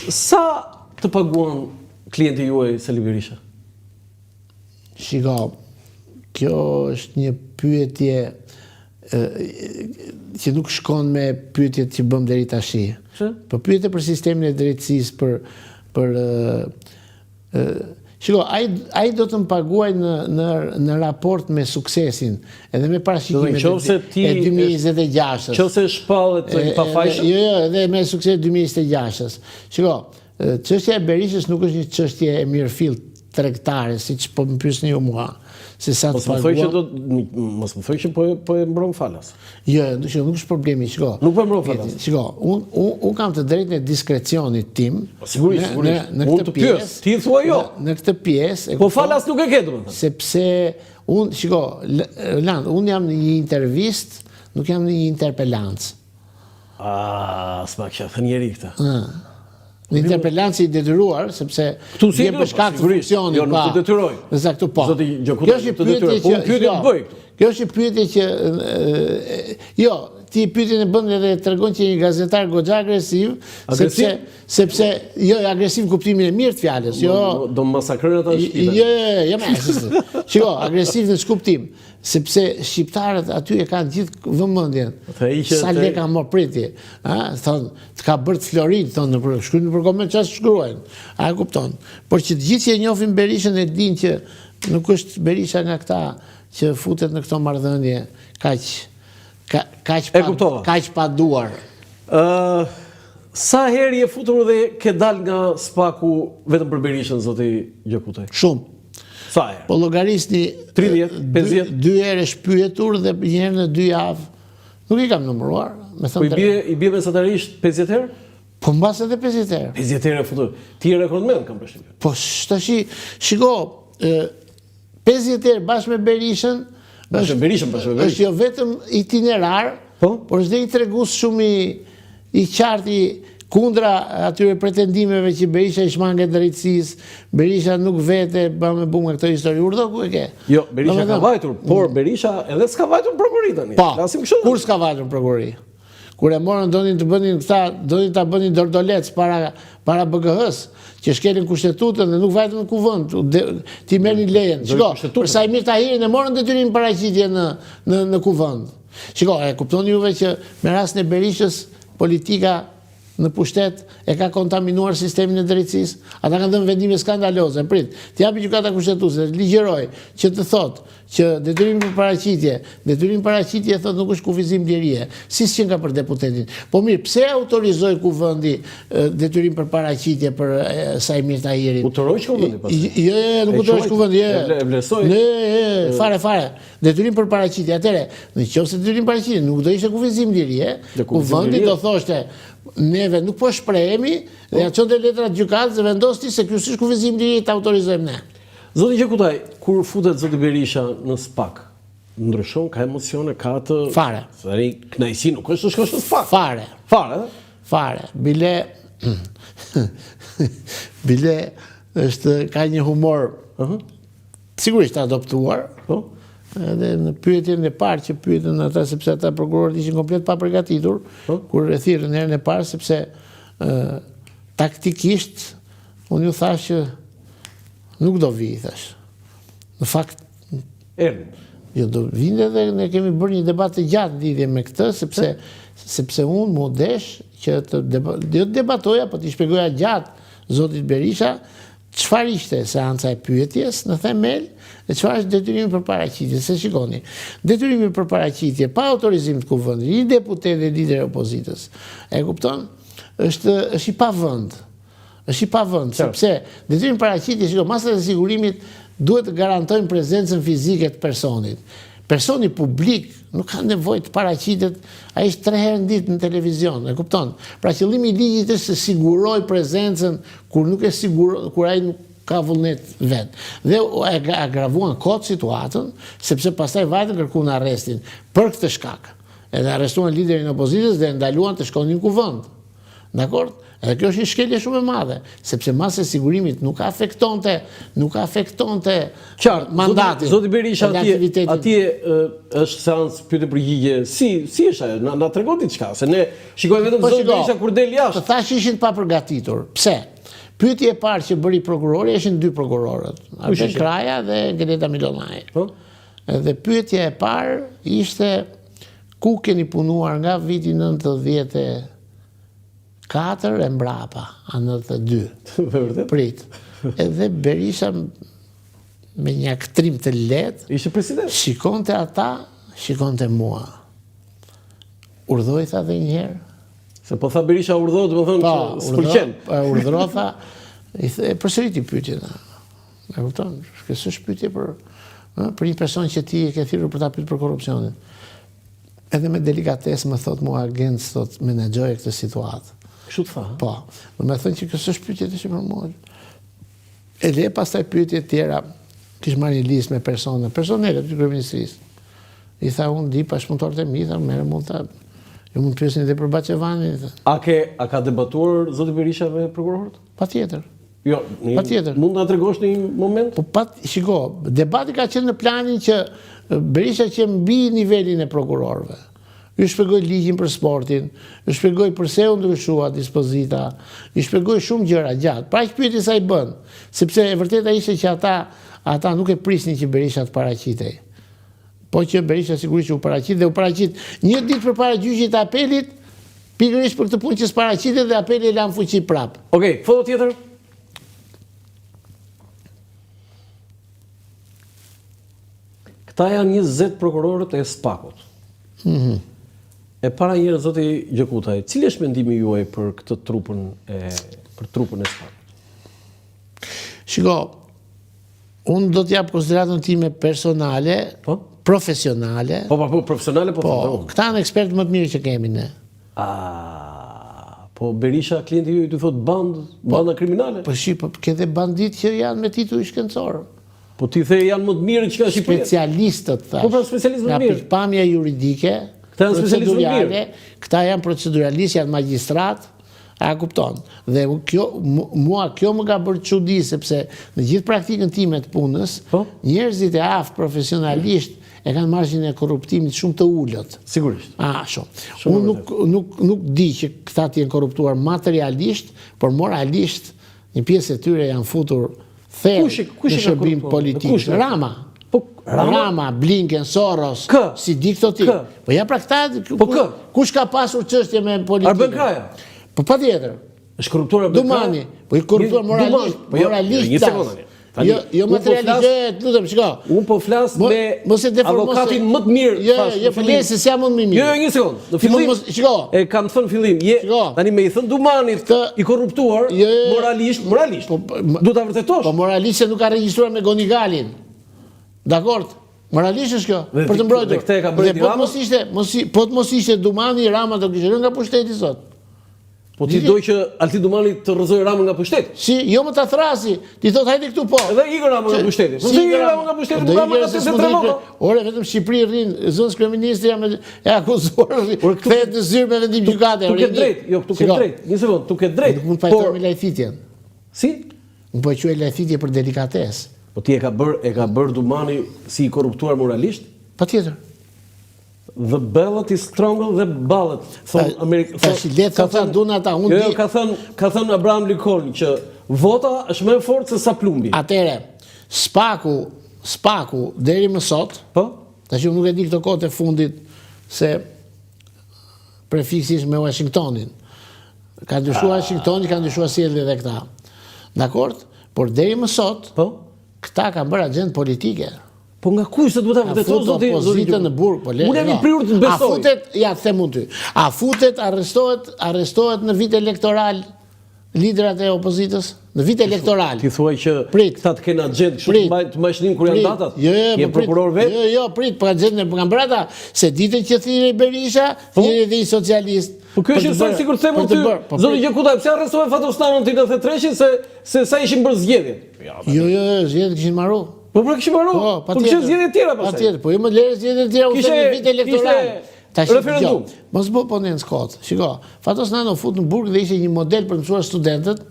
Sa të paguan klienti juaj Sali Berisha? Shiko, kjo është një pyetje që nuk shkon me pyetjet që bëm deri tash. Po pyetje për sistemin e drejtësisë, për shiko, ai do të më paguaj në raport me suksesin, edhe me parashikimet e 2026-s. Qose shpallet e pafajshëm? Jo, edhe me sukses 2026-s. Shiko, çështja e Berishës nuk është një çështje e mirëfillt tregtare, siç po më pyesni ju mua. Se sa të paguam. Mos më thoj që po e mbron falas. Jo, nuk është problemi, shiko. Nuk po e mbron falas. Shiko, unë kam të drejtën e diskrecionit tim. Sigurisht. Unë të pyes, ti thua jo. Në këtë pjesë. Po falas nuk e ke domethënë. Sepse unë, shiko, Land, unë jam në një intervistë, nuk jam në një interpelancë. S'ma kisha thënë njeri këtë. Në interpelancë i detyruar, sepse vjen për shkak të funksionit. Jo, nuk të detyroj. Eksakt, po. Zoti Gjokuta, të detyroj. Po pyetje të bëj. Kjo është një pyetje që jo, ti pyetjen e bën edhe tregon që një gazetar goxha agresiv, sepse jo agresiv kuptimin e mirë të fjalës, jo do masakrojnë ata në shtëpi. Jo, më. Shiko, agresiv në ç'kuptim, sepse shqiptarët aty e kanë gjithë vëmendjen. Sa leka më priti, thon, të ka bërë Florid, thon shkruajnë për koment çfarë shkruajnë. A e kupton? Por që të gjithë që e njohin Berishën e dinë që nuk është Berisha nga këta që futet në këto marrëdhënie kaq pa duar. Sa herë je futur dhe ke dal nga spaku vetëm për Berishën, zoti Gjokutaj? Shumë. Sa herë? Po llogarisni 30, 50. 2 herë shpyetur dhe një herë në 2 javë. Nuk i kam numëruar. Po i bie mesatarisht 50 herë? Po mbas edhe 50 herë. 50 herë futur. Ti je rekordmen kam përshtypjen. Po tash shiko, 50 herë bashkë me Berishën, është jo vetëm itinerar, por është dhe i tregues shumë i qartë kundra atyre pretendimeve që Berisha i shmanget drejtësisë, Berisha nuk vete, me bu me këto histori. Urdo ku e ke? Jo, Berisha ka vajtur, por Berisha edhe s'ka vajtur prokurori tani. Po, kur s'ka vajtur prokurori? Kur e morën donin të bënin këta, donin ta bënin dordolec para BGH-s, që shkelin kushtetutën dhe nuk vajtën në kuvend, ti merrnin lejen. Shiko, për Sajmir Tahirin e morën detyrim paraqitje në kuvend. Shiko, e kuptoni juve që me rastin e Berishës politika në pushtet e ka kontaminuar sistemin e drejtësisë. Ata kanë dhënë vendime skandaloze. Prit, të japi gjykata kushtetuese, ligjeroj që të thotë që detyrimi për paraqitje thotë nuk është kufizim lirie. Si s'qen ka për deputetin. Po mirë, pse autorizoi kuvendi detyrim për paraqitje për Sajmir Tahirin? Utoroi kuvendi pas. Jo, nuk utoroi kuvendi. E vlerësoi. Fare. Detyrim për paraqitje. Atëre, nëse detyrim për paraqitje nuk do ishte kufizim lirie, kuvendi do thoshte neve nuk po shprehemi dhe ato të letrat gjykatës dhe vendosti se ky s'është kufizim liri të autorizojmë ne. Zoti Gjokutaj, kur futet zoti Berisha në SPAK, ndryshon, ka emocione, ka të fare. Sari kënaqësi nuk është të shkosh në SPAK. Fare. Bile ka një humor sigurisht adoptuar. Edhe në pyetjen e parë që pyetën ata, sepse ata prokurorët ishin komplet pa përgatitur, kur e thirrën herën e parë, sepse taktikisht unë ju thash që nuk do vi, thash. Në fakt jo do vinë dhe ne kemi bërë një debat të gjatë lidhje me këtë, sepse unë më desh që të debatoja, po t'i shpjegoja gjatë zotit Berisha çfarë ishte seanca e pyetjes në themel dhe çfarë është detyrimi për paraqitje. Se shikoni, detyrimi për paraqitje pa autorizim të kuvendit, një deputet dhe lider e opozitës, e kupton? Është i pavend. Është i pavend, sepse detyrimi për paraqitje, shikoj, masat e sigurimit duhet të garantojnë prezencën fizike të personit. Personi publik nuk ka nevojë të paraqitet, ai është 3 herë në ditë në televizion, e kupton? Pra qëllimi i ligjit është të siguroj prezencën kur nuk e kur ai nuk ka vullnet vet. Dhe e agravuan kot situatën, sepse pastaj vajtën kërkuan arrestin për këtë shkak. Edhe arrestuan liderin e opozitës dhe ndaluan të shkonin në kuvend. Dakor? Edhe kjo është një shkelje shumë e madhe, sepse masa e sigurimit nuk afektonte mandatin. Zoti Berisha, atje është seancë pyetje përgjigje. Si është ajo? Na tregon diçka, se ne shikojmë vetëm zoti Berisha kur del jashtë. Të thash ishin pa përgatitur. Pse? Pyetje e parë që bëri prokurori ishin dy prokurorët, Arben Kraja dhe Greta Milonaj. Dhe pyetja e parë ishte ku keni punuar nga viti 94 e mbrapa, a 92. Prit. Edhe Berisha me një aktrim të lehtë ishte president. Shikonte ata, shikonte mua. Urdhoi tha edhe një herë. Se po tha Berisha urdhoi, do të thonë që s'pëlqen. Urdhëroi tha, i the përsëriti pyetjen. E kupton? Kjo s'është pyetje për një person që ti e ke thirrur për ta pyetur për korrupsionin. Edhe me delikatesë më thot mua agent, thot menaxhoje këtë situatë. Kështu të tha? Po. Më thënë që kjo s'është pyetje të për mua. Edhe pastaj pyetje tjera, kish marrë një listë me personele të kryeministrisë. I tha unë di pashpunëtorët e mi, tha merre mund ta ju mund të pyesni edhe për Baçevanin. A ka debatuar zoti Berisha me prokurorët? Patjetër. Jo, mund ta tregosh në një moment? Po shiko, debati ka qenë në planin që Berisha që mbi nivelin e prokurorëve. Ju shpjegoj ligjin për sportin, ju shpjegoj përse u ndryshua dispozita, ju shpjegoj shumë gjëra gjatë. Pra që pyeti sa i bën, sepse e vërteta ishte që ata nuk e prisnin që Berisha të paraqitej. Po që Berisha sigurisht që u paraqit dhe u paraqit një ditë përpara gjyqit të apelit, pikërisht për këtë punë që s'paraqitet dhe apeli e lan fuqi prap. Okej, foto tjetër. Këta janë 20 prokurorët e SPAK-ut. E para njëherë zoti Gjekutaj, cili është mendimi juaj për këtë trupën e SPAK-ut? Shiko, unë do t'jap konsideratën time personale, profesionale. Po, profesionale, po. Këta janë ekspertë më të mirë që kemi ne. Po Berisha, klienti ju i të thot banda kriminale? Po ke dhe bandit që janë me titull shkencor. Po ti the janë më të mirë që ka Shqipëria. Specialistët, thash. Po pra specialistët më të mirë. Nga pikpamja juridike, procedurale, këta janë proceduralistë, janë magjistrat, a kupton. Dhe mua kjo më ka bërë çudi, sepse në gjithë praktikën time të punës, njerëzit e aftë profesionalisht e kanë margjin e korruptimit shumë të ullët. Sigurisht. Shumë. Unë nuk di që këta të jenë korruptuar materialisht, por moralisht një pjesë e tyre janë futur thellë në shërbim politik. Rama, Blinken, Soros, si di këto ti. Po ja pra këta, kush ka pasur çështje me politikën? Arben Kraja. Po patjetër. Është korruptuar Arben Kraja? Dumani, po i korruptuar moralisht. Jo materialisht, lutem, shiko. Unë po flas me avokatin më të mirë. Jo, fillesi se jam unë më mirë. Jo, një sekond. Në fillim, shiko. E kam thënë fillim, tani me i thënë Dumanit i korruptuar moralisht. Du ta vërtetosh. Po moralisht se nuk ka regjistruar me Gonigalin. Dakord? Moralisht është kjo, për të mbrojtur. Dhe po të mos ishte Dumani, Rama do kishte rënë nga pushteti sot. Po ti doj që Alti Dumani të rrëzoj Ramën nga pushteti? Si, jo më ta thrasi, ti thot hajde këtu po. Edhe ikë Ramën nga pushteti. Po si ikë Ramën nga pushteti, Ramën nga 83 vota. Ore, vetëm Shqipëri rrin, zënës kryeministri jam e akuzuar, kthehet në zyrë me vendim gjykate. Tu ke drejt, jo, tu ke drejt. Një sekond, tu ke drejt. Nuk mund pajtoj me lajthitjen. Si? Nuk po quaj lajthitje për delikatesë. Po ti e ka bërë Dumani si i korruptuar moralisht? Patjetër. The ballot is stronger than ballot. Ka thënë Abraham Lincoln që vota është më e fortë se sa plumbi. Atëre, SPAK-u deri më sot, tash nuk e di këto kohët e fundit se prefiksi ishte me Washingtonin. Ka ndryshuar Washingtoni, ka ndryshuar sjelljet edhe këta. Dakord? Por deri më sot, këta kanë bërë agjendë politike. Po nga kush se duhet ta vërtetosh zoti opozitën në burg, po le. Unë jam i prirur të besoj. A futet, ja them unë ty. A futet, arrestohet në vit elektoral liderat e opozitës? Në vit elektoral. Ti thuaj që këta të kenë agjendë kështu të mbajnë kur janë datat? Je prokuror vetë? Jo, prit, po agjendën e kanë bërë ata, se ditën që thirrë Berisha, thirrë edhe i socialist. Po kjo është sa sikur të them ty. Zoti Gjekutaj, pse arrestoi Fatostanën në 93-shin se sa ishin bërë zgjedhjet? Jo, zgjedhjet kishin marrë. Po pra kishim marrë? Po kishin zgjedhje të tjera pastaj. Patjetër, po jo më lere zgjedhje të tjera u thënë vit elektoral. Referendum. Mos bë po në Skot. Shiko, Fatos Nano fut në burg dhe ishte një model për të mësuar studentët